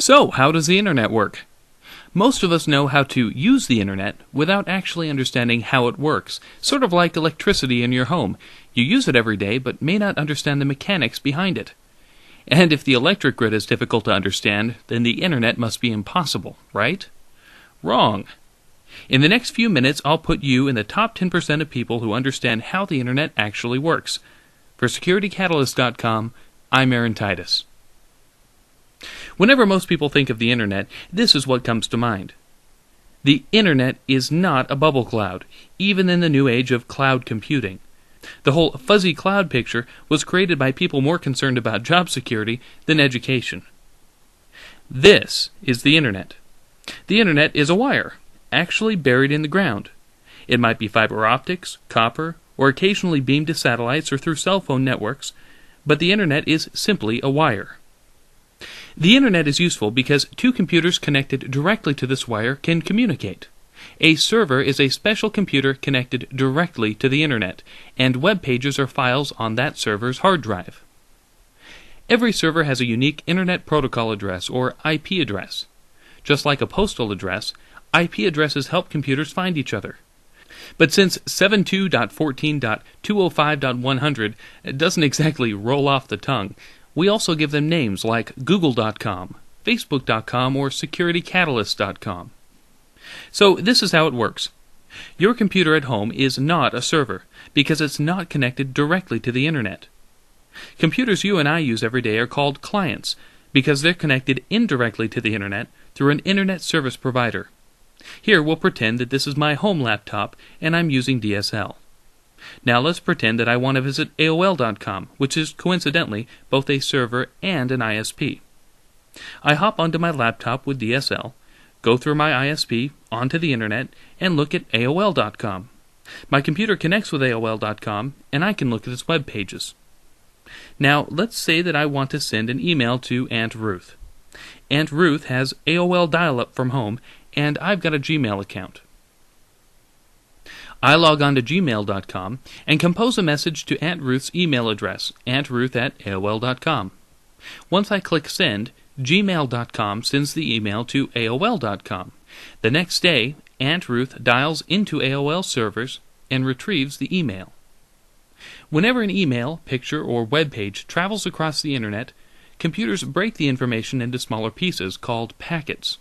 So, how does the internet work? Most of us know how to use the internet without actually understanding how it works, sort of like electricity in your home. You use it every day, but may not understand the mechanics behind it. And if the electric grid is difficult to understand, then the internet must be impossible, right? Wrong. In the next few minutes, I'll put you in the top 10% of people who understand how the internet actually works. For SecurityCatalyst.com, I'm Aaron Titus. Whenever most people think of the internet, this is what comes to mind. The internet is not a bubble cloud, even in the new age of cloud computing. The whole fuzzy cloud picture was created by people more concerned about job security than education. This is the internet. The internet is a wire, actually buried in the ground. It might be fiber optics, copper, or occasionally beamed to satellites or through cell phone networks, but the internet is simply a wire. The internet is useful because two computers connected directly to this wire can communicate. A server is a special computer connected directly to the internet, and web pages are files on that server's hard drive. Every server has a unique Internet Protocol address, or IP address. Just like a postal address, IP addresses help computers find each other. But since 72.14.205.100 doesn't exactly roll off the tongue, we also give them names like Google.com, Facebook.com, or SecurityCatalyst.com. So this is how it works. Your computer at home is not a server, because it's not connected directly to the internet. Computers you and I use every day are called clients, because they're connected indirectly to the internet through an internet service provider. Here we'll pretend that this is my home laptop and I'm using DSL. Now let's pretend that I want to visit AOL.com, which is coincidentally both a server and an ISP. I hop onto my laptop with DSL, go through my ISP, onto the internet, and look at AOL.com. My computer connects with AOL.com, and I can look at its web pages. Now let's say that I want to send an email to Aunt Ruth. Aunt Ruth has AOL dial-up from home, and I've got a Gmail account. I log on to gmail.com and compose a message to Aunt Ruth's email address, auntruth@aol.com. Once I click send, gmail.com sends the email to AOL.com. The next day, Aunt Ruth dials into AOL servers and retrieves the email. Whenever an email, picture, or web page travels across the internet, computers break the information into smaller pieces called packets.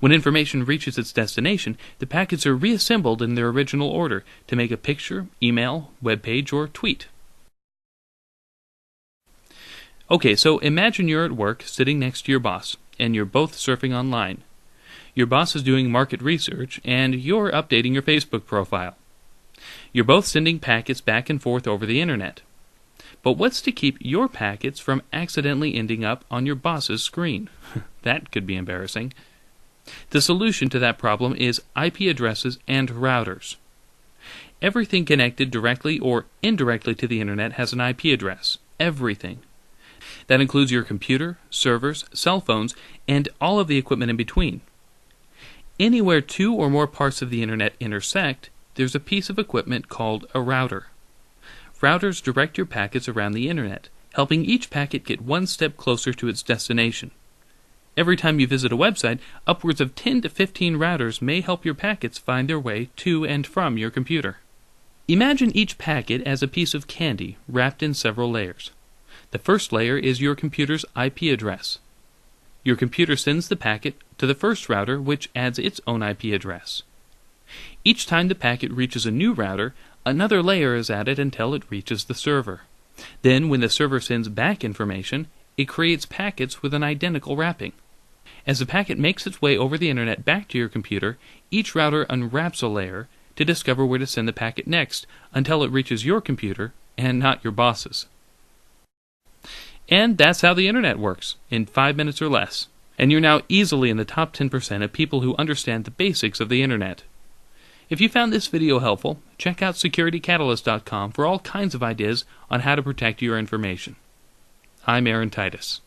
When information reaches its destination, the packets are reassembled in their original order to make a picture, email, web page, or tweet. Okay, so imagine you're at work sitting next to your boss, and you're both surfing online. Your boss is doing market research, and you're updating your Facebook profile. You're both sending packets back and forth over the internet. But what's to keep your packets from accidentally ending up on your boss's screen? That could be embarrassing. The solution to that problem is IP addresses and routers. Everything connected directly or indirectly to the internet has an IP address. Everything. That includes your computer, servers, cell phones, and all of the equipment in between. Anywhere two or more parts of the internet intersect, there's a piece of equipment called a router. Routers direct your packets around the internet, helping each packet get one step closer to its destination. Every time you visit a website, upwards of 10 to 15 routers may help your packets find their way to and from your computer. Imagine each packet as a piece of candy wrapped in several layers. The first layer is your computer's IP address. Your computer sends the packet to the first router, which adds its own IP address. Each time the packet reaches a new router, another layer is added until it reaches the server. Then, when the server sends back information, it creates packets with an identical wrapping. As the packet makes its way over the internet back to your computer, each router unwraps a layer to discover where to send the packet next until it reaches your computer and not your boss's. And that's how the internet works, in 5 minutes or less. And you're now easily in the top 10% of people who understand the basics of the internet. If you found this video helpful, check out SecurityCatalyst.com for all kinds of ideas on how to protect your information. I'm Aaron Titus.